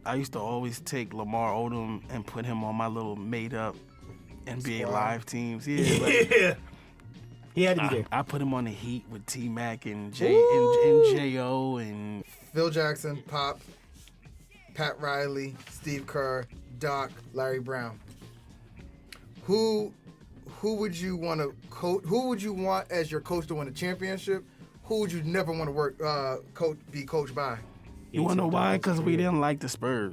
I used to always take Lamar Odom and put him on my little made-up NBA Live teams. Yeah, like, he had to be there. I put him on the Heat with T-Mac and J.O. and Phil Jackson, Pop, Pat Riley, Steve Kerr, Doc, Larry Brown. Who would you want to coach? Who would you want as your coach to win a championship? Who would you never want to be coached by? You want to know why? Because we didn't like the Spurs.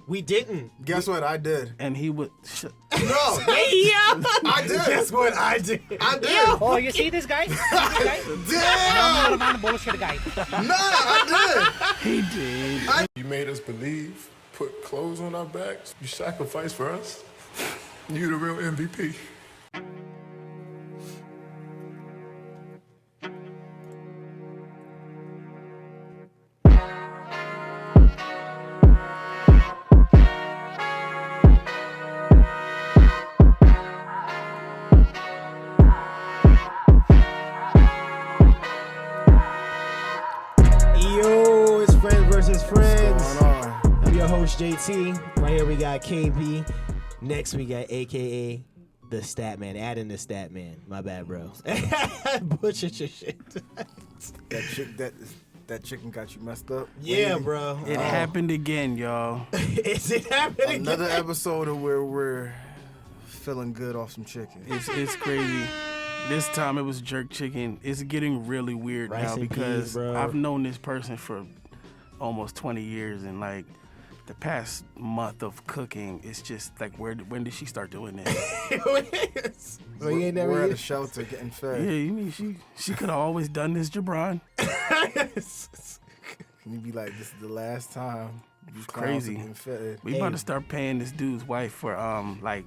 We didn't. Guess what? I did. And he would... No. I did. Guess what? I did. I did. Oh, you see this guy? Damn. I'm a bullshit guy. Nah, I He did. You made us believe, put clothes on our backs, you sacrificed for us. You the real MVP. Yo, it's Frnds VS Frnds. What's going on? I'm your host, JT. Right here we got KB. Next we got AKA the Stat Man. Add in the Stat Man. My bad, bro. Butchered your shit. That chicken got you messed up. Yeah, bro. It happened again, y'all. Is it happening? Another episode of where we're feeling good off some chicken. It's crazy. This time it was jerk chicken. It's getting really weird Rice now and because peas, bro. I've known this person for almost 20 years, and like the past month of cooking, it's just like, when did she start doing this? So you ain't never We're at a used- shelter getting Yeah, fed. you mean she could have always done this, Jabron? You be like, this is the last time. It's crazy. Getting fed. We about to start paying this dude's wife for like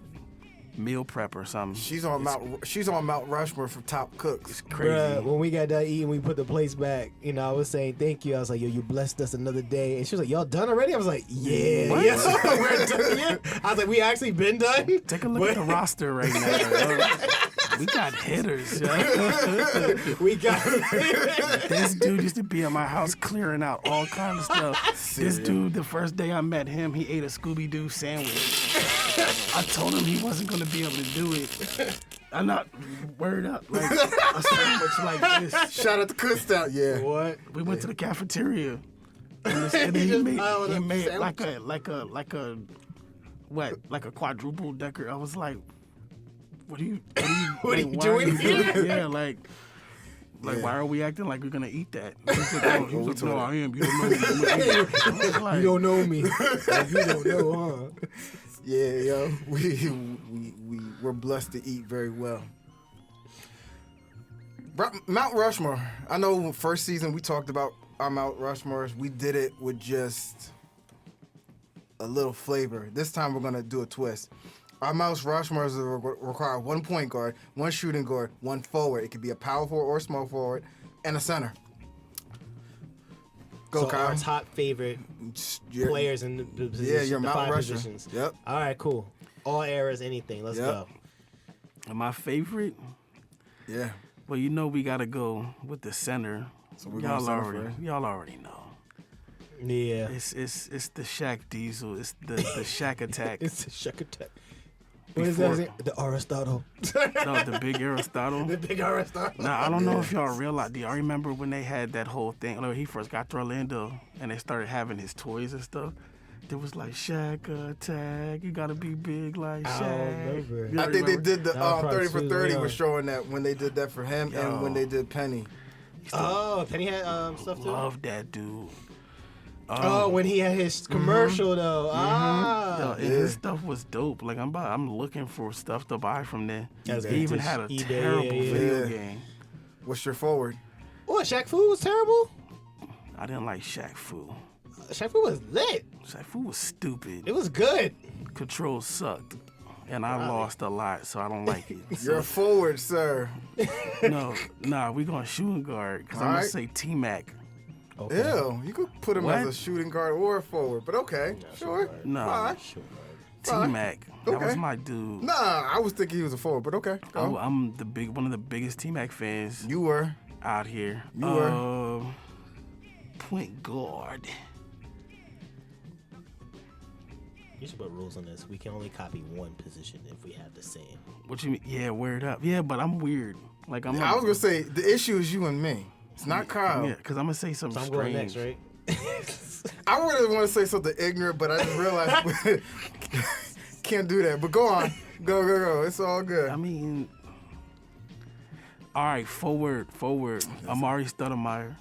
meal prep or something. She's on Mount Rushmore for top cooks. It's crazy. Bruh, when we got done eating, we put the plates back. You know, I was saying thank you. I was like, yo, you blessed us another day. And she was like, y'all done already? I was like, yeah. What? Yeah, we're done. Yeah. I was like, we actually been done? Take a look at the roster right now. We got hitters. Yo. We got This dude used to be at my house clearing out all kinds of stuff. This dude, the first day I met him, he ate a Scooby-Doo sandwich. I told him he wasn't going to be able to do it. I'm not word up. Like a sandwich like this. Shout out to Kutztown. Yeah. What? We went to the cafeteria. And then he made like a quadruple decker. I was like, what are you doing here? Yeah, like why are we acting like we're gonna eat that? He was like, no, I am. You don't know me. I was like, You don't know me. Like, you don't know, huh? Yeah, yo. We're blessed to eat very well. Mount Rushmore. I know first season we talked about our Mount Rushmores. We did it with just a little flavor. This time we're gonna do a twist. Our Mount Rushmores require 1 point guard, 1 shooting guard, 1 forward. It could be a power forward or small forward, and a center. Go, So Kyle. our top favorite players in the positions. Yeah, your the Mount 5 Rusher. positions. Yep. All right, cool. All eras, anything. Let's Yep. go. And my favorite. Yeah. Well, you know we gotta go with the center. So we're going center first. Y'all already know. Yeah. It's the Shaq Diesel. It's the Shaq attack. It's a Shaq attack. What is that? The Aristotle. No, the big Aristotle. The big Aristotle. Now, I don't know if y'all realize. Do y'all remember when they had that whole thing? When he first got to Orlando and they started having his toys and stuff? There was like Shaq attack. You gotta be big like Shaq. I don't remember. You I think they did the That was probably 30 for 30 too, was showing that when they did that for him and when they did Penny. Oh, Penny had stuff too? Love that dude. Oh, when he had his commercial though. Ah. And his stuff was dope. Like I'm looking for stuff to buy from there. That's He even vintage had a eBay, terrible yeah. video game. What's your forward? What, Shaq Fu was terrible? I didn't like Shaq Fu. Shaq Fu was lit. Shaq Fu was stupid. It was good. Control sucked. And I lost a lot, so I don't like it. You're a forward, sir. Nah, we going shooting guard because I'm All going right. to say T-Mac. Okay. Ew, you could put him What? as a shooting guard or a forward, but okay, sure. No. Fine. T-Mac. That Okay. was my dude. Nah, I was thinking he was a forward, but okay. Go. I'm one of the biggest T-Mac fans You were. out here. You were. Point guard. You should put rules on this. We can only copy one position if we have the same. What you mean? Yeah, word up. Yeah, but I'm weird. Like I'm. I was gonna say the issue is you and me. It's not Kyle. Yeah, because I'm gonna say something So I'm strange. going next, right? I really want to say something ignorant, but I just realized can't do that. But go on, go. It's all good. I mean, all right, forward. Amari Stoudemire.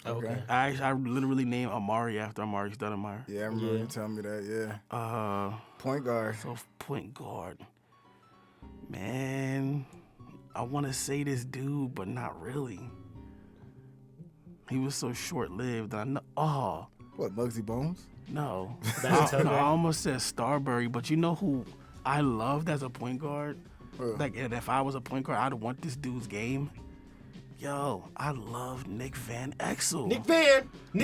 Okay. I literally named Amari after Amari Stoudemire. Yeah, I remember you telling me that. Yeah. Point guard. So point guard. Man, I want to say this dude, but not really. He was so short-lived. I know. Oh. What, Muggsy Bones? No. Sebastian I Telfair? almost said Starbury, but you know who I loved as a point guard? Like, and if I was a point guard, I'd want this dude's game. Yo, I love Nick Van Exel. Nick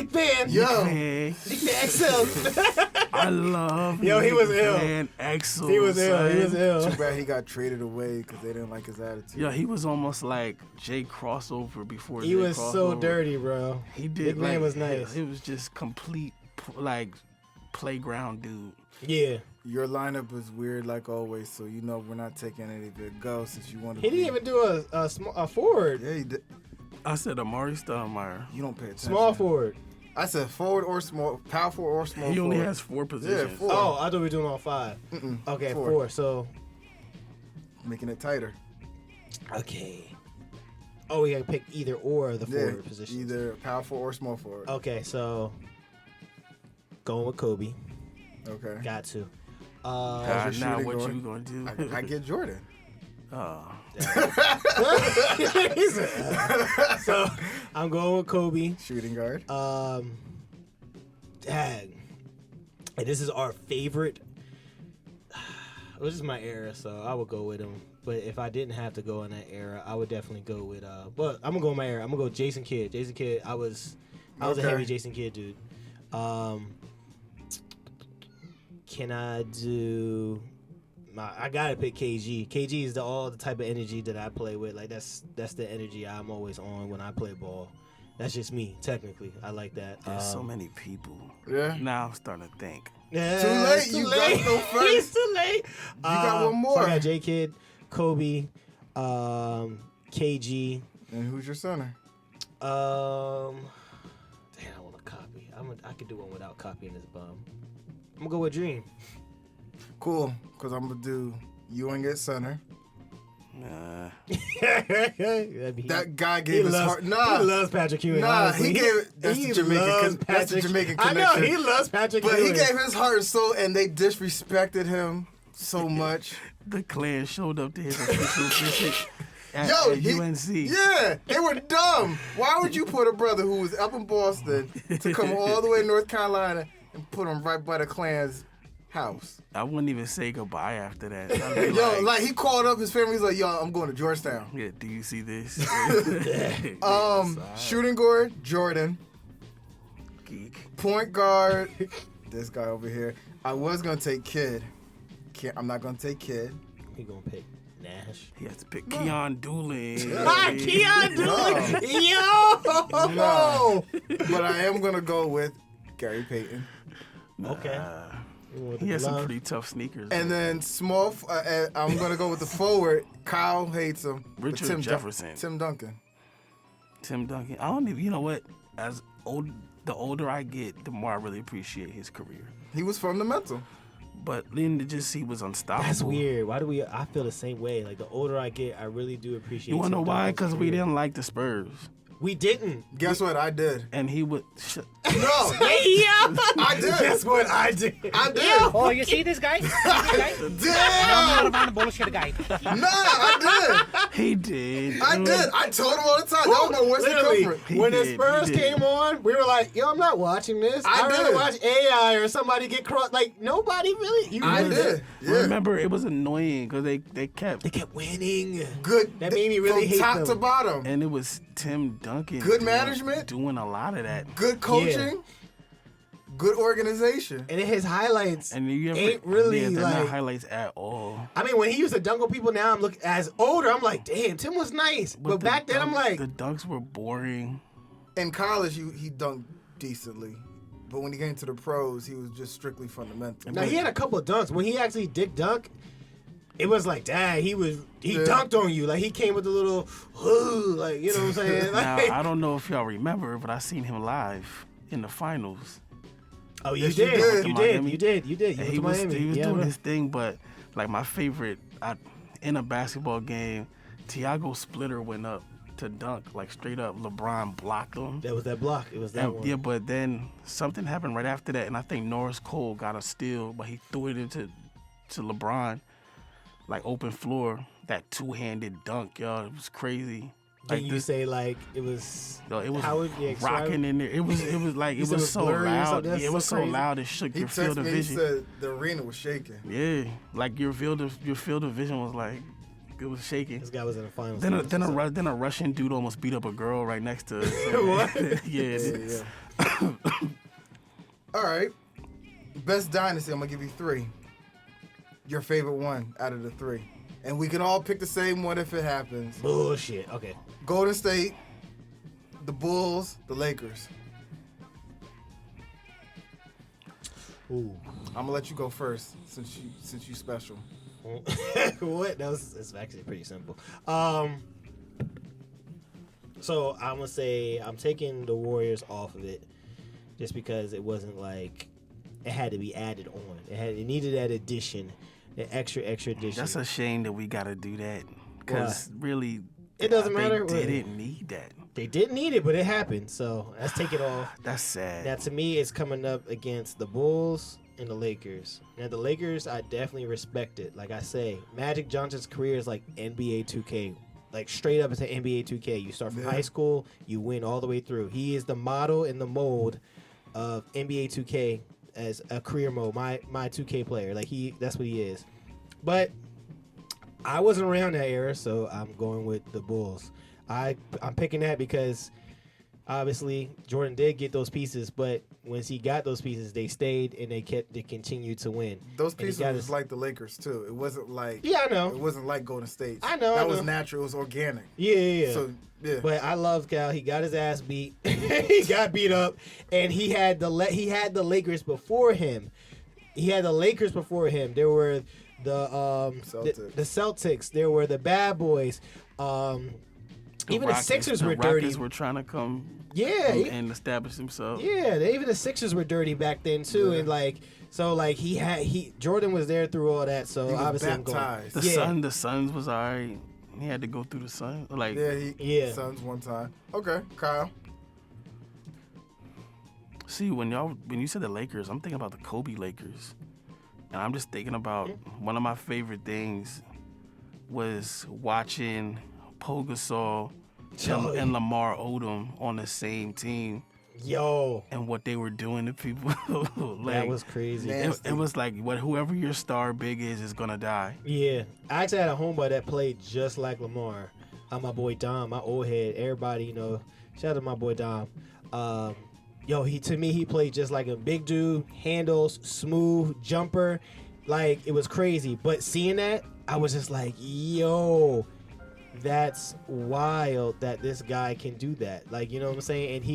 Van. Yo. Man, Nick Van Exel. I love Yo, he Nick was ill. Van Exel. He was ill. Too bad he got traded away because they didn't like his attitude. Yeah, he was almost like Jay Crossover before He Jay was so Crossover. dirty, bro. He did. Nick Van like, was nice. It was just complete, like, playground dude. Yeah. Your lineup was weird like always, so you know we're not taking any of it. Go since you wanted. He didn't even do a forward. Yeah, he did. I said Amari Stoudemire. You don't pay attention. Small forward. I said forward or small, power forward or small. He only forward. has 4 positions. Yeah, 4. Oh, I thought we were doing all 5. Okay, 4. So, Making it tighter. okay. Oh, we gotta pick either or the forward position. Either power forward or small forward. Okay, so going with Kobe. Okay. Got to. God, your now shooting what guard? you gonna do? I get Jordan. Oh. So I'm going with Kobe. Shooting guard. Dang. And this is our favorite. This is my era, so I would go with him. But if I didn't have to go in that era, I would definitely go with. But I'm gonna go with my era. I'm gonna go Jason Kidd. Jason Kidd. I was a Okay. heavy Jason Kidd dude. Can I do? I gotta pick KG. KG is all the type of energy that I play with. Like that's the energy I'm always on when I play ball. That's just me, technically. I like that. There's so many people. Yeah. Now I'm starting to think. Yeah, Too late. it's You got to go first. It's too late. You got one more. So I got J Kidd, Kobe, KG. And who's your center? Damn, I want to copy. I could do one without copying this bum. I'm gonna go with Dream. Cool, because I'm going to do Ewing at center. That guy gave his heart. Nah. He loves Patrick Ewing. Nah, honestly. he gave it. That's the Jamaican. That's the Jamaican connection. I know he loves Patrick But Ewing. he gave his heart and soul, and they disrespected him so much. The clan showed up to his official visit at UNC. Yeah, they were dumb. Why would you put a brother who was up in Boston to come all the way to North Carolina and put him right by the Klan's house? I wouldn't even say goodbye after that. I'd be Yo, like he called up his family. He's like, "Yo, I'm going to Georgetown." yeah, do you see this? Shooting guard, Jordan. Geek. Point guard, this guy over here. I was gonna take Kid. I'm not gonna take Kid. He gonna pick Nash. He has to pick Keon Doolin. Keon Doolin. Yo. No, but I am gonna go with Gary Payton. Okay. He has some pretty tough sneakers. And then small, I'm gonna go with the forward. Kyle hates him. but Richard Jefferson. Tim Duncan. Tim Duncan. I don't even. You know what? The older I get, the more I really appreciate his career. He was from the Mental. But then to just see was unstoppable. That's weird. Why do we? I feel the same way. Like the older I get, I really do appreciate. You want to know Tim why? Duncan's Because we career. didn't like the Spurs. We didn't. Guess what? I did. And he would. No, I did. Guess what? I did. I did. Oh, you see this guy? I'm Damn. not about to bullshit guy. Nah, I He did. I did. I told him all the time. That was my Western Literally, Comfort. He when the did, Spurs he did. came on, we were like, "Yo, I'm not watching this. I I'd rather did. watch AI or somebody get crossed." Like nobody really. You I really did. Yeah. Remember, it was annoying because they kept. They kept winning. Good. That made me really from hate top them. to bottom. And it was Tim Duncan. Good management? Doing a lot of that. Good coaching. Good organization. And his highlights And you ever, ain't really yeah, they're like. not highlights at all. I mean, when he used to dunk on people, now I'm looking as older. I'm like, damn, Tim was nice. But the back then, I'm like, the dunks were boring. In college, he dunked decently. But when he came to the pros, he was just strictly fundamental. Now he had a couple of dunks. When he actually did dunk, it was like, dang, he dunked on you. Like he came with a little, like, you know what I'm saying? Now, Like, I don't know if y'all remember, but I seen him live in the finals. oh, you Yes, you did. did. You Miami. did. You And went he to was Miami. Yeah, doing bro. his thing, but like my favorite in a basketball game, Tiago Splitter went up to dunk, like straight up. LeBron blocked him. That was that block. It was that And, one. yeah, but then something happened right after that, and I think Norris Cole got a steal, but he threw it into LeBron, like open floor. That two-handed dunk, y'all, it was crazy. Can you this- say like it was? Yo, it was Howard, the rocking in there. It was like You it said was so blurry or loud. something? Yeah, That's it was so so crazy. loud it shook He your field texted of me. He vision. said the arena was shaking. Yeah, like your field of vision was like it was shaking. This guy was in the finals. Then a Russian dude almost beat up a girl right next to us. What? yeah. Yeah. All right. Best dynasty. I'm gonna give you 3. Your favorite one out of the 3, and we can all pick the same one if it happens. Bullshit. Okay. Golden State, the Bulls, the Lakers. Ooh. I'm gonna let you go first since you special. What? It's actually pretty simple. So I'm gonna say I'm taking the Warriors off of it, just because it wasn't like it had to be added on. It needed that addition, an extra addition. That's a shame that we gotta do that because really, It doesn't matter. They didn't need that. They didn't need it, but it happened. So let's take it off. That's sad. Now, to me, it's coming up against the Bulls and the Lakers. Now, the Lakers, I definitely respect it. Like I say, Magic Johnson's career is like NBA 2K. Like, straight up, it's an NBA 2K. You start from high school, you win all the way through. He is the model and the mold of NBA 2K as a career mode, my 2K player. Like, that's what he is. But I wasn't around that era, so I'm going with the Bulls. I'm picking that because obviously Jordan did get those pieces, but once he got those pieces, they stayed and they continued to win. Those And he pieces got was his- like the Lakers too. It wasn't like Yeah, I know. It wasn't like Golden State. I know, That I was know. natural. It was organic. Yeah. So yeah. But I love Cal. He got his ass beat. He got beat up, and he had the Lakers before him. There were Celtics. the Celtics. There were the Bad Boys. Even the Sixers were dirty. Rockets were trying to come Yeah, and establish themselves. Yeah, even the Sixers were dirty back then too, Yeah. and like Jordan was there through all that. So He was obviously I'm going. baptized. The Suns was alright. He had to go through the Sun. Like Yeah. Suns one time. Okay, Kyle. see when you said the Lakers, I'm thinking about the Kobe Lakers. And I'm just thinking about one of my favorite things was watching Pau Gasol and Lamar Odom on the same team Yo, and what they were doing to people. Like, that was crazy. it was like whoever your star big is gonna die. Yeah, I actually had a homeboy that played just like Lamar. My boy Dom, my old head. Everybody, shout out to my boy Dom. He played just like a big dude, handles, smooth, jumper. Like, it was crazy. But seeing that, I was just like, yo, that's wild that this guy can do that. Like, you know what I'm saying? And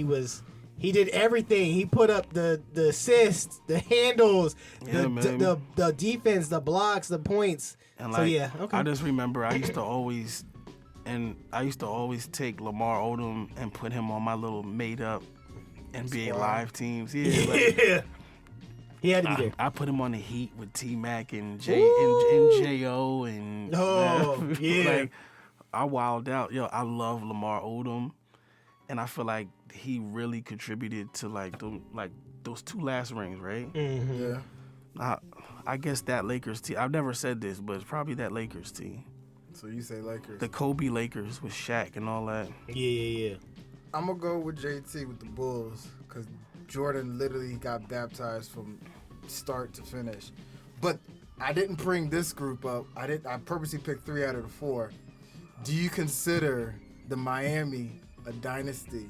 he did everything. He put up the assists, the handles, the defense, the blocks, the points. And So, yeah, okay. I just remember I used to always take Lamar Odom and put him on my little made up NBA Squad. Live teams. Yeah, like, He had to be there. I put him on the Heat with T Mac and Ooh. and Jo and Oh, yeah. like I wilded out. Yo, I love Lamar Odom, and I feel like he really contributed to those 2 last rings, right? Yeah. I guess that Lakers team. I've never said this, but it's probably that Lakers team. So you say Lakers. The Kobe Lakers with Shaq and all that. Yeah. I'm gonna go with JT with the Bulls because Jordan literally got baptized from start to finish. But I didn't bring this group up. I purposely picked 3 out of the 4. Do you consider the Miami a dynasty,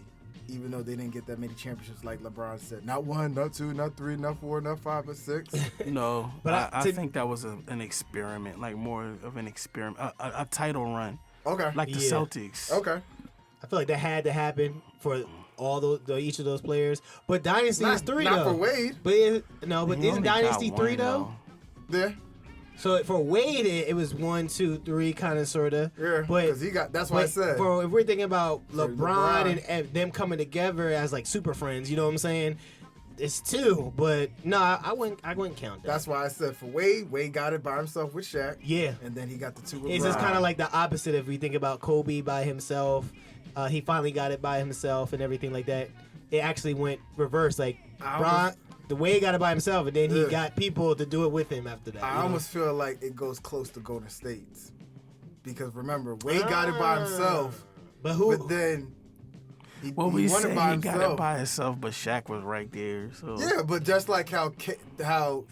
even though they didn't get that many championships like LeBron said? Not 1, not 2, not 3, not 4, not 5, but 6. No, But I think that was an experiment, like more of an experiment, a title run, Okay. like the Yeah. Celtics. Okay. I feel like that had to happen for all each of those players. But Dynasty is 3 not though. for Wade. But He isn't only Dynasty got 3 one, though? Yeah. So for Wade, it was 1, 2, 3, kind of, sort of. Yeah. But Because he got. That's what I but said. if we're thinking about For LeBron and them coming together as like super friends, you know what I'm saying? It's 2, but no, I wouldn't count that. That's why I said for Wade. Wade got it by himself with Shaq. Yeah. And then he got the 2 with It's just Bron. kind of like the opposite if we think about Kobe by himself. He finally got it by himself and everything like that. It actually went reverse. Like the way he got it by himself, and then he got people to do it with him after that. I almost feel like it goes close to Golden State's. Because remember, Wade got it by himself. But then he Well, we won say it by he got himself. it by himself, but Shaq was right there. So Yeah, but just like how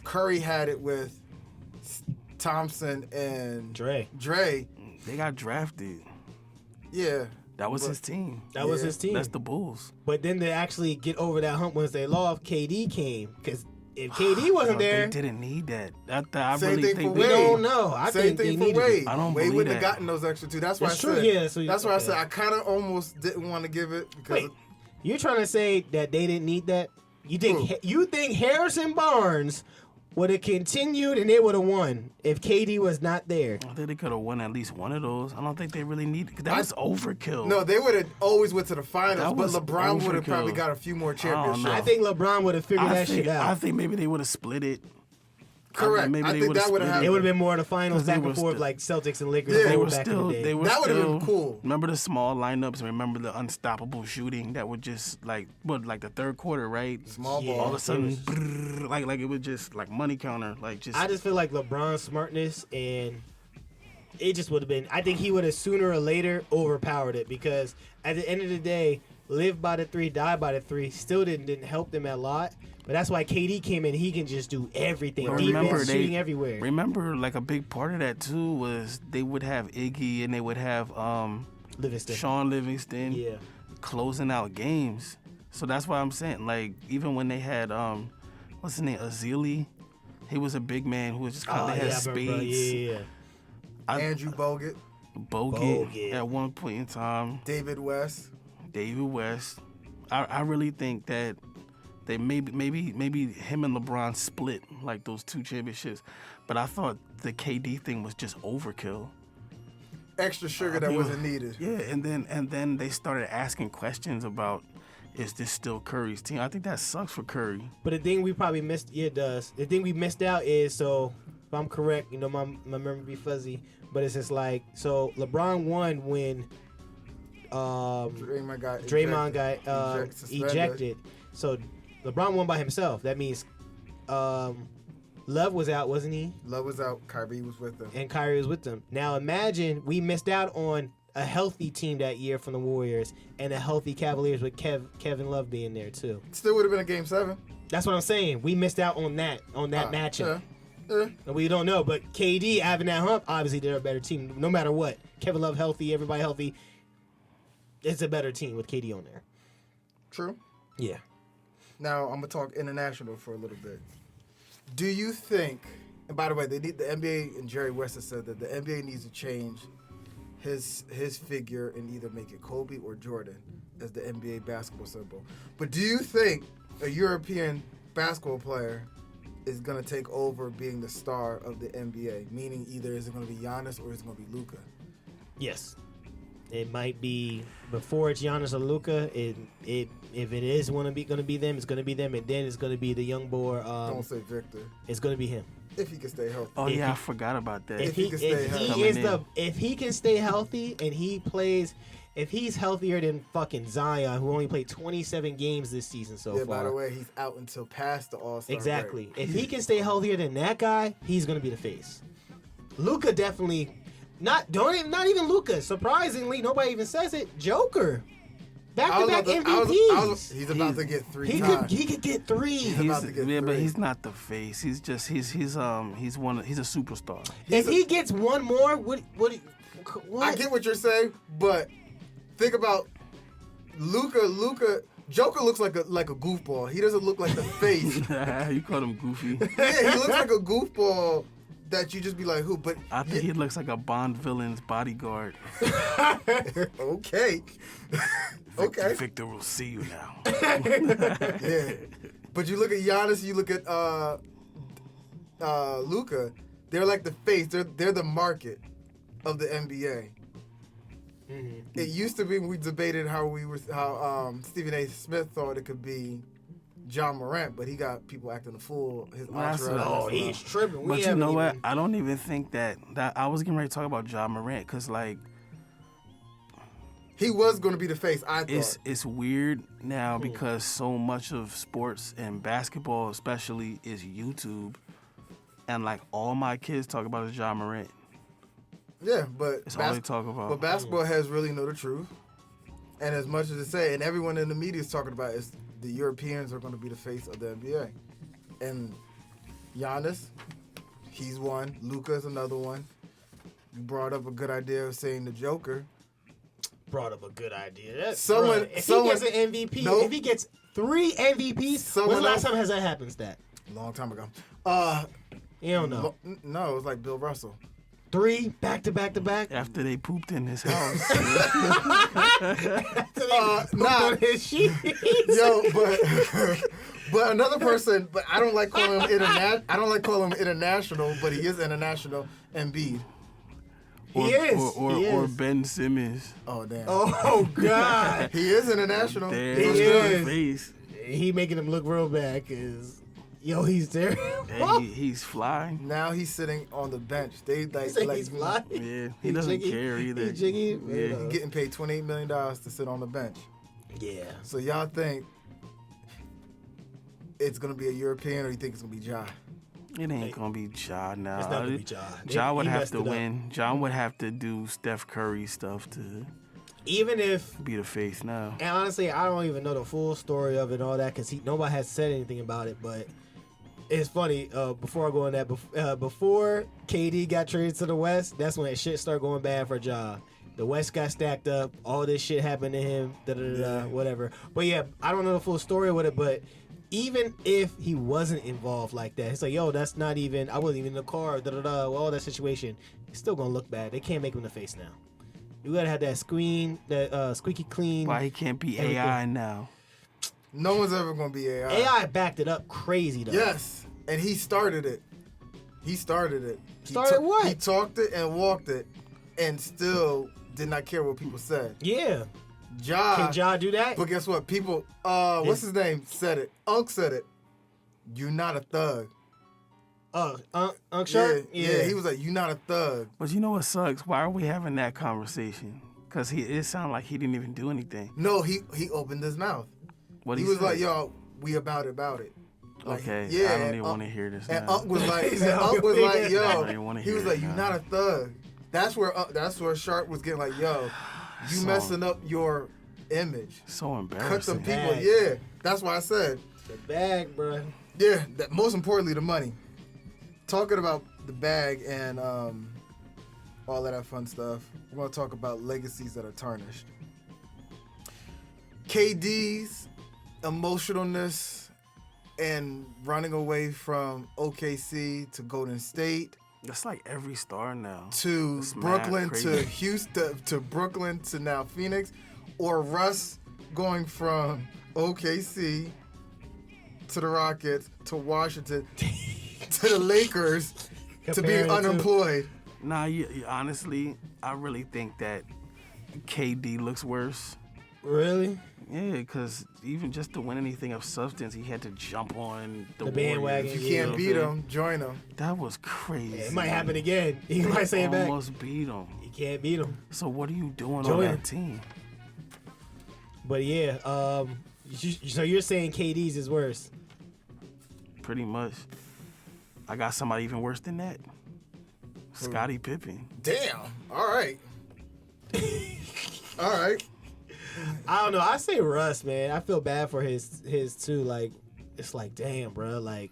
Curry had it with Thompson and Dre. they got drafted. Yeah. That was his team. That was his team. That's the Bulls. But then to actually get over that hump once they lost, KD came. Because if KD wasn't No, there, they didn't need that. I Same really thing think for we Wade. don't know. I Same think thing they for needed Wade. it. I don't Wade believe wouldn't have that. gotten those extra 2. That's why It's I true, said. yeah, so that's why I okay. said I kind of almost didn't want to give it because Wait, you're trying to say that they didn't need that? You think Who? you think Harrison Barnes would have continued and they would have won if KD was not there? I think they could have won at least one of those. I don't think they really needed. That was overkill. no, they would have always went to the finals, That but was LeBron would have overkill. probably got a few more championships. know. I think LeBron would have figured that shit out. I think maybe they would have split it. Correct. Maybe I they think would've that would have split happened. It would have been more of the finals 'Cause they back were and forth still- like Celtics and Lakers Yeah, They were back still. in the day. They were That would've still. been cool. Remember the small lineups. Remember the unstoppable shooting that would just like the third quarter, right? Small Yeah. ball. All of a sudden, brrr, like it was just like money counter, like just. I just feel like LeBron's smartness and it just would have been. I think he would have sooner or later overpowered it because at the end of the day, live by the 3, die by the 3 still didn't help them a lot. But that's why KD came in. He can just do everything. But Defense, shooting everywhere. Remember, like a big part of that too was they would have Iggy and they would have Livingston. Sean Livingston Yeah. closing out games. So that's why I'm saying, like, even when they had what's his name, Azili, he was a big man who was just kind of had I remember, spades. yeah. Andrew Bogut, Bogut at one point in time, David West. David West. I really think that they maybe him and LeBron split like those 2 championships, but I thought the KD thing was just overkill. Extra sugar that wasn't needed. Yeah, and then they started asking questions about, is this still Curry's team? I think that sucks for Curry. But the thing we probably missed, yeah, it does. The thing we missed out is, so if I'm correct, you know, my memory be fuzzy, but it's just like, so LeBron won when Draymond got suspended. ejected. So LeBron won by himself. That means Love was out, wasn't he? Love was out. Kyrie was with them. And Kyrie was with them. Now imagine we missed out on a healthy team that year from the Warriors and a healthy Cavaliers with Kevin Love being there too. Still would have been a game 7. That's what I'm saying. We missed out on that matchup. Yeah. And we don't know, but KD having that hump, obviously they're a better team. No matter what, Kevin Love healthy, everybody healthy. It's a better team with KD on there. True. Yeah. Now I'm gonna talk international for a little bit. Do you think? And by the way, the NBA and Jerry West has said that the NBA needs to change his figure and either make it Kobe or Jordan as the NBA basketball symbol. But do you think a European basketball player is gonna take over being the star of the NBA? Meaning, either is it gonna be Giannis or is it gonna be Luka? Yes. It might be before it's Giannis or Luka. If it is going to be them, it's going to be them, and then it's going to be the young boy. Don't say Victor. It's going to be him. If he can stay healthy. Oh yeah, I forgot about that. If he can stay healthy. If he can stay healthy and he plays, if he's healthier than fucking Zion, who only played 27 games this season so far. By the way, he's out until past the All-Star Exactly. break. If he can stay healthier than that guy, he's going to be the face. Luka definitely. Not even Luka. Surprisingly, nobody even says it. Joker, back-to-back MVPs. He's about to get 3 He times. could get 3. He's about to get yeah, but 3. he's not the face. He's just he's a superstar. If he gets one more, what? I get what you're saying, but think about Luka. Joker looks like a goofball. He doesn't look like the face. You called him goofy. Yeah, he looks like a goofball that you just be like, who? But I think he looks like a Bond villain's bodyguard. okay. Okay. Victor will see you now. Yeah. But you look at Giannis, you look at Luka, they're like the face. They're the market of the NBA. Mm-hmm. It used to be when we debated how Stephen A. Smith thought it could be John Morant, but he got people acting a fool. His entourage. Oh, he's tripping. But you know what? I don't even think that I was getting ready to talk about John Morant because like he was going to be the face. I thought it's weird now because so much of sports and basketball, especially, is YouTube, and like all my kids talk about is John Morant. Yeah, but it's all they talk about. But basketball has really know the truth, and as much as it say, and everyone in the media is talking about is the Europeans are going to be the face of the NBA, and Giannis, he's one. Luka is another one. You brought up a good idea of saying the Joker. Brought up a good idea. If Someone he gets an MVP, Nope. if he gets 3 MVPs, when's the last time has that happened, Stat? Long time ago. You don't know. No, it was like Bill Russell. 3 back to back to back. After they pooped in his house. Nah, His sheet. yo, but another person. But I don't like calling him international. I don't like calling him international, but he is international. Embiid. Or, He is. or Ben Simmons. Oh damn. Oh God. He is international. There, He he is. face. He making him look real bad because, yo, he's there. Hey, he's flying. Now he's sitting on the bench. They like, He's flying. Yeah, he doesn't jiggy. care either. He's jiggy. Yeah. He's getting paid $28 million to sit on the bench. Yeah. So y'all think it's gonna be a European, or you think it's gonna be Ja? It ain't gonna be Ja now. It's not gonna be Ja. Ja would He have messed to it up. win. Ja would have to do Steph Curry stuff to Even if, be the face now. and honestly, I don't even know the full story of it and all that because nobody has said anything about it. But it's funny. Before I go on that, before KD got traded to the West, that's when shit started going bad for Ja. The West got stacked up. All this shit happened to him. Whatever. But yeah, I don't know the full story with it. But even if he wasn't involved like that, it's like, yo, that's not even. I wasn't even in the car. All that situation. It's still gonna look bad. They can't make him the face now. You gotta have that squeaky clean. Why he can't be everything. AI now? No one's ever gonna be AI. AI backed it up crazy though. Yes, and he started it. He started it. Started what? He talked it and walked it, and still did not care what people said. Yeah. Ja. Can Ja do that? But guess what? People, what's his name? Said it. Unc said it. You're not a thug. Unc Sharp? Yeah. He was like, you're not a thug. But you know what sucks? Why are we having that conversation? Because it sounded like he didn't even do anything. No, he opened his mouth. What He he was say? like, yo, we about it. Like, Okay, yeah. I don't even want to hear this And now. Unc was like, He's like, yo, I don't even wanna he hear was it like, you're now. not a thug. That's where Sharp was getting like, yo, you So- messing up your image. So Cut embarrassing. them people. Bag. Yeah, that's why I said, The bag, bro. yeah. Most importantly, the money. Talking about the bag and all of that fun stuff. We're gonna talk about legacies that are tarnished. KD's emotionalness and running away from OKC to Golden State That's like every star now. to It's mad Brooklyn to crazy. Houston to Brooklyn to now Phoenix, or Russ going from OKC to the Rockets to Washington to the Lakers to be Comparing the two. unemployed. Nah, honestly, I really think that KD looks worse. Really? Yeah, because even just to win anything of substance, he had to jump on the bandwagon, Warriors, You Yeah. can't know beat what I'm saying? them, join them. That was crazy. It might happen again. He might say it back. Almost beat him. You can't beat him. So what are you doing Join on him. that team? But yeah, so you're saying KD's is worse? Pretty much. I got somebody even worse than that. Scottie Pippen. Damn. All right. All right. I don't know. I say Russ, man. I feel bad for his too. Like, it's like, damn, bro. Like,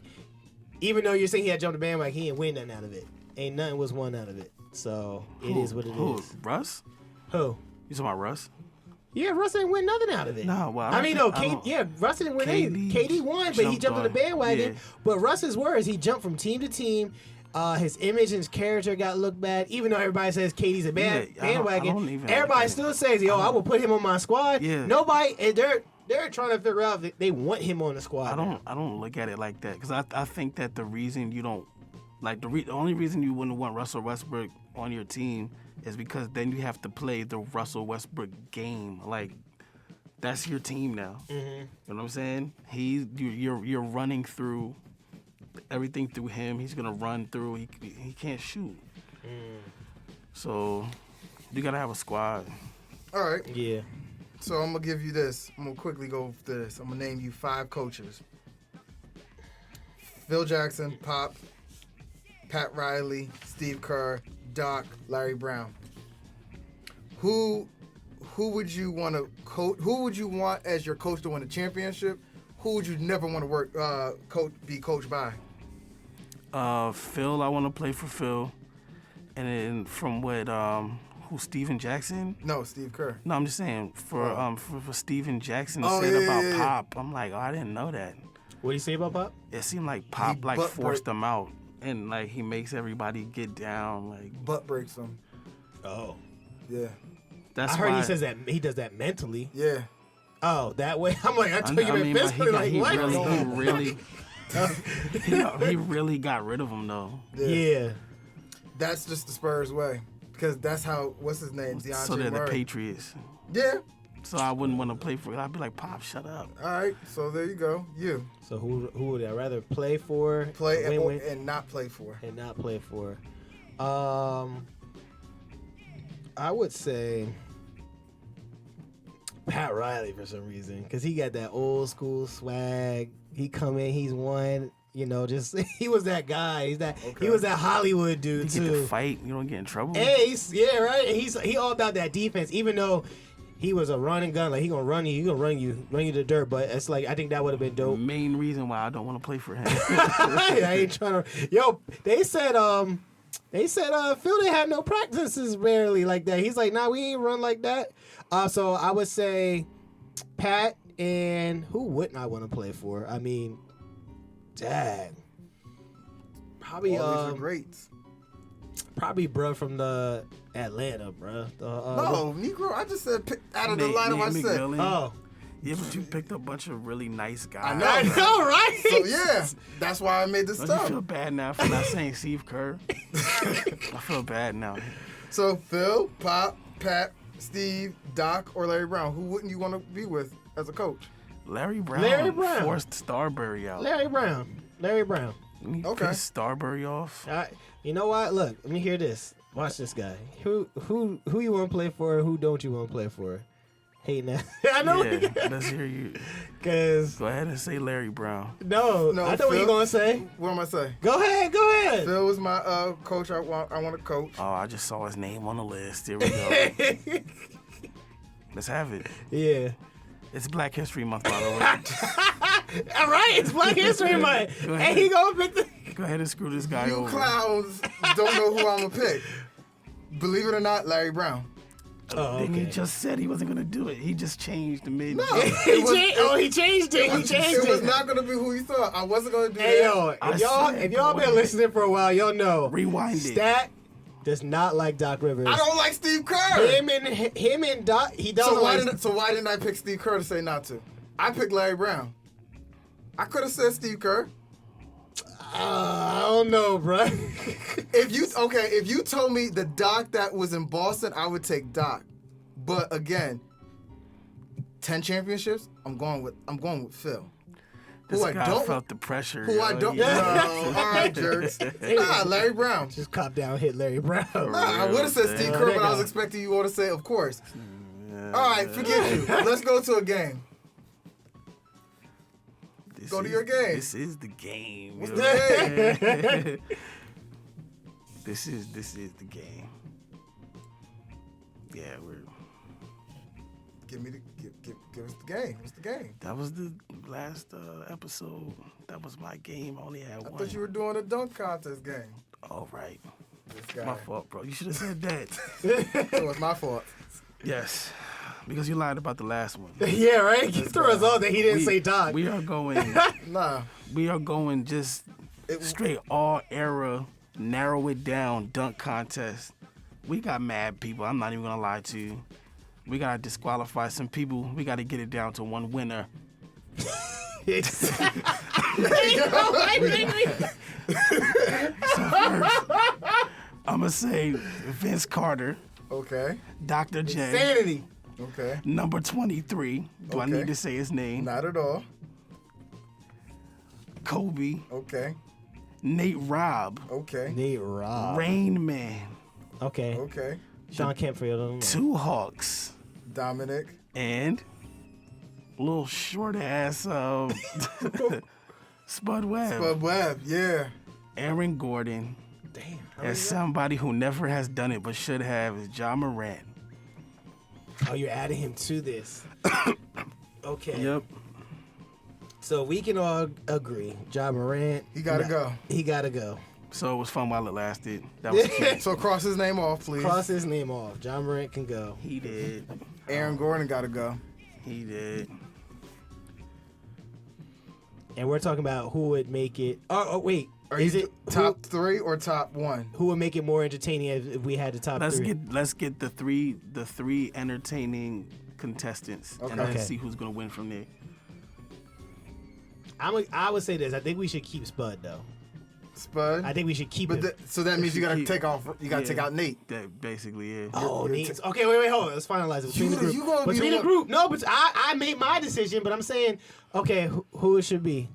even though you're saying he had jumped the bandwagon, he ain't win nothing out of it. Ain't nothing was won out of it. So it is what it is. Russ? Who? You talking about Russ? Yeah, Russ didn't win nothing out of it. No, well, I mean, no, don't- yeah, Russ didn't win anything. KD KD won, but he jumped jumped on the on- bandwagon. yeah. But Russ's words, he jumped from team to team, His image and his character got looked bad. Even though everybody says KD's a bandwagon, I don't even everybody like still says, "Yo, I will put him on my squad." Yeah. Nobody, and they're trying to figure out if they want him on the squad. I don't look at it like that because I think that the reason you don't like the only reason you wouldn't want Russell Westbrook on your team is because then you have to play the Russell Westbrook game. Like that's your team now. Mm-hmm. You know what I'm saying? You're running through everything through him. He's gonna run through. He can't shoot. So you gotta have a squad. All right. Yeah. So I'm gonna give you this. I'm gonna quickly go through this. I'm gonna name you 5 coaches: Phil Jackson, Pop, Pat Riley, Steve Kerr, Doc, Larry Brown. Who would you want to coach? Who would you want as your coach to win a championship? Who would you never want to be coached by? Phil, I want to play for Phil. And then from what who Steven Jackson? No, Steve Kerr. No, I'm just saying for Steven Jackson Oh, said yeah, about yeah. Pop. I'm like, oh, I didn't know that. What do you say about Pop? It seemed like Pop He like butt forced break- them out and like he makes everybody get down like Butt breaks him. Oh, Yeah. that's I heard why, he says that he does that mentally. Yeah. Oh, that way. I'm like, I told you meant but physically. Like, what? he really got rid of him though. Yeah. That's just the Spurs way. Because that's how, what's his name? DeAndre So they're the Murray. Patriots. Yeah. So I wouldn't want to play for it. I'd be like, Pop, shut up. All right. So there you go. You. So who would I rather play for? Play win, and not play for. and not play for? I would say Pat Riley for some reason because he got that old school swag. He come in, he's one. You know, just he was that guy. He was that Hollywood dude You get to too. fight, you don't get in trouble. Hey, yeah, right. He all about that defense. Even though he was a running gun, like he gonna run you to the dirt. But it's like I think that would have been The dope. main reason why I don't want to play for him. I ain't trying to. Yo, they said Phil didn't have no practices barely like that. He's like, nah, we ain't run like that. So I would say Pat, and who wouldn't I want to play for? I mean, dang. Probably All these are greats. probably bruh from the Atlanta, bruh. No, Negro, I just said pick out of the lineup I said. McMillan. Oh. Yeah, but you picked a bunch of really nice guys. I know. I know, right? So yeah, that's why I made this Don't you tough. feel bad now for not saying Steve Kerr? I feel bad now. So Phil, Pop, Pat, Steve, Doc, or Larry Brown. Who wouldn't you want to be with as a coach? Larry Brown, Larry Brown. forced Starbury out. Larry Brown. He Okay. pissed Starbury off. You know what? Look, let me hear this. Watch this guy. Who you want to play for? Who don't you want to play for? Hey now, I know. Yeah, let's hear you. Cause Go ahead and say Larry Brown. no, I know what Phil. you gonna say. What am I saying? Go ahead. Phil was my coach. I want to coach. Oh, I just saw his name on the list. Here we go. Let's have it. Yeah. It's Black History Month, by the way. All right, it's Black History Month. Go And ahead. he gonna pick the. Go ahead and screw this guy You over. clowns don't know who I'm gonna pick. Believe it or not, Larry Brown. Oh, Then he okay. just said he wasn't gonna do it. He just changed the mid. No, He changed it. He changed it was it. not gonna be who you thought. I wasn't gonna do Hey that. yo, I if y'all said if y'all go been ahead. listening for a while, y'all know. Rewind it. Stat does not like Doc Rivers. I don't like Steve Kerr. Him and Doc. He doesn't So why like. didn't I pick Steve Kerr to say not to? I picked Larry Brown. I could have said Steve Kerr. I don't know, bro. If you told me the Doc that was in Boston, I would take Doc. But again, 10 championships, I'm going with Phil. This Who I guy don't felt the pressure. Who I yo. don't He- no, all right, jerks. Nah, Larry Brown. Just cop down, hit Larry Brown. Nah, I would have said Steve Kerr, but I was expecting you all to say, of course. All right, forget you. Let's go to a game. This Go to is- your game. This is the game. What's you the know? game? This is the game. Yeah, Give us the game. What's the game? that was the last episode. That was my game. I only had I one. thought you were doing a dunk contest game. All right. This guy. My fault, bro. You should have said that. So it's my fault. Yes. Because you lied about the last one. Yeah, right. Get the result that he didn't say Doc. We are going Nah. we are going just It- straight all era narrow it down, dunk contest. We got mad people. I'm not even gonna lie to you. We gotta disqualify some people. We gotta get it down to one winner. I'm gonna say Vince Carter, Okay. Dr. J, Insanity. Okay. number 23. Do I Okay. need to say his name? Not at all. Kobe, Okay. Nate Robb, Okay. Nate Robb. Rain Man, Okay. Okay. Sean Kemp for you. Two Hawks, Dominic. and little short ass Spud Webb, Bud Webb. Yeah. Aaron Gordon, Damn. and somebody who never has done it but should have is Ja Morant. Oh, you're adding him to this. Okay. Yep. So we can all agree. Ja Morant. He gotta go. He gotta go. So it was fun while it lasted. That was cute. So cross his name off, please. Cross his name off. Ja Morant can go. He did. Aaron Gordon gotta go. He did. And we're talking about who would make it. Oh wait. Are Is you it top 3 or top 1? who would make it more entertaining if we had the top three? Let's get the three entertaining contestants and Okay. then see who's gonna win from there. I would say this. I think we should keep Spud though. Spud. I think we should keep But him. so that means you gotta keep- take off. You gotta Yeah. take out Nate. That basically is. Oh, you're Nate's okay. Wait, hold on. Let's finalize it between You- the group. you gonna be Between the the one- group. No, but I made my decision. But I'm saying, okay, who it should be,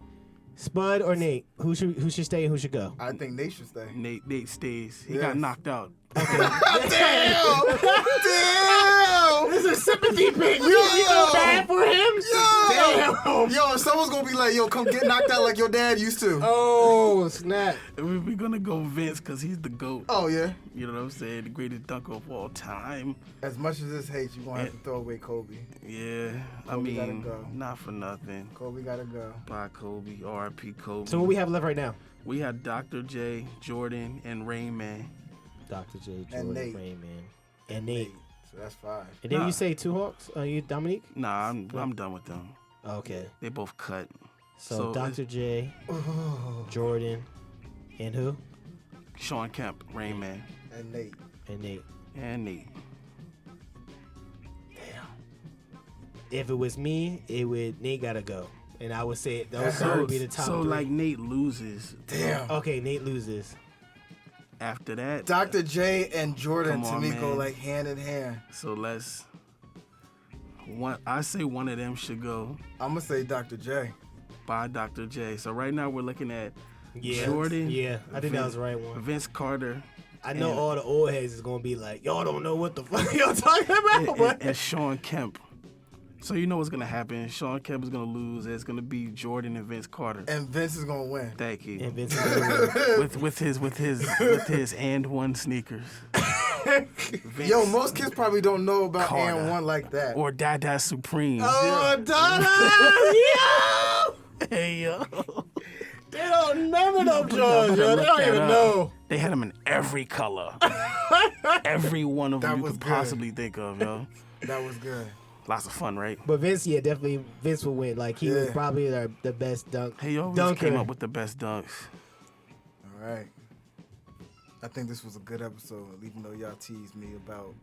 Spud or Nate? Who should stay and who should go? I think Nate should stay. Nate stays. He Yes. got knocked out. Damn! This is a sympathy pick. You Yo! feel bad for him? Damn. Yo, someone's gonna be like, yo, come get knocked out like your dad used to. Oh snap! We're gonna go Vince because he's the GOAT. Oh, yeah. You know what I'm saying? The greatest dunker of all time. As much as this hates, you're gonna have to throw away Kobe. Yeah. I Kobe gotta mean, go. not for nothing. Kobe gotta go. Bye, Kobe. R.I.P. Kobe. So what we have left right now? We had Dr. J, Jordan, and Rain Man. Dr. J, And Jordan, Nate. Rain Man, and Nate. So that's 5. And then Nah. you say two Hawks? You Dominique? Nah, I'm done with them. Okay. They both cut. So, So Dr. J, Jordan, and who? Sean Kemp, Rain Man, And Nate. And Nate. and Nate. If it was me, Nate gotta go. And I would say those That would be the hurts. top So three. like Nate loses. Damn. Okay, Nate loses. After that, Dr. J and Jordan Come to on, me man. go like hand in hand. so I say one of them should go I'm gonna say Dr. J. by Dr. J. So right now we're looking at Yeah. Jordan. Yeah, I think that was the right one. Vince Carter. I know and- all the old heads is gonna be like, y'all don't know what the fuck y'all talking about. and, but and Sean Kemp. So you know what's gonna happen. Sean Kemp is gonna lose. It's gonna be Jordan and Vince Carter. And Vince is gonna win. Thank you. and Vince is gonna win. with his and one sneakers. Vince Yo, most kids probably don't know about Carter. and one like that. or Dada Supreme. Oh, Donna! Yo! Hey yo. They don't never know Y'all George, better yo. They look don't that even up. know. They had them in every color. Every one of That them you was could good. possibly think of, yo. That was good. Lots of fun, right? But Vince, yeah, definitely Vince will win. Like he was Yeah. probably the best dunk. He always dunker. came up with the best dunks. All right. I think this was a good episode, even though y'all teased me about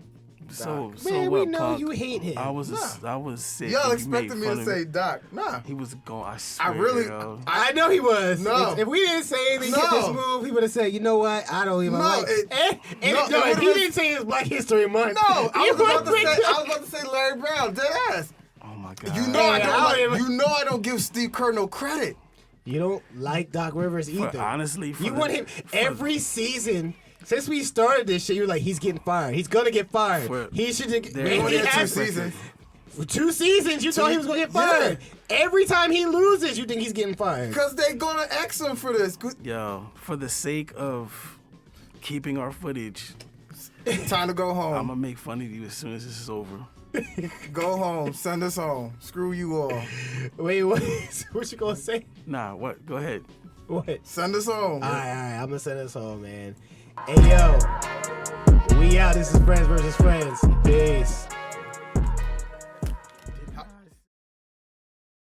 So Doc. Man, what, we know Punk? you hate him. I was sick. Y'all and you expected made me fun to of say Doc. Nah. He was going. I swear, really- yo. I know he was. No. If we didn't say anything No. to this move, he would have said, "You know what? I don't even No, like." it- and no, no, it if he would've been- didn't say it was Black History Month. No, I was about would've to say Larry Brown, dead ass. Oh my god. You know I Yeah, don't I like, don't even- you know I don't give Steve Kerr no credit. You don't like Doc Rivers For- either. honestly, for you the- want him for- every season. Since we started this shit, you're like, he's getting fired. He's gonna get fired. For- he should. There- Man, Only he had 2 has seasons. For 2 seasons, you thought he was gonna get Yeah. fired. Every time he loses, you think he's getting fired. Because they gonna X him for this. Yo, for the sake of keeping our footage, Time to go I'm home. gonna make fun of you as soon as this is over. Go home. Send us home. Screw you all. Wait, what? What you gonna say? Nah, what? Go ahead. What? Send us home. All right, I'm gonna send us home, man. Hey, yo, we out. This is Frnds vs. Frnds. Peace.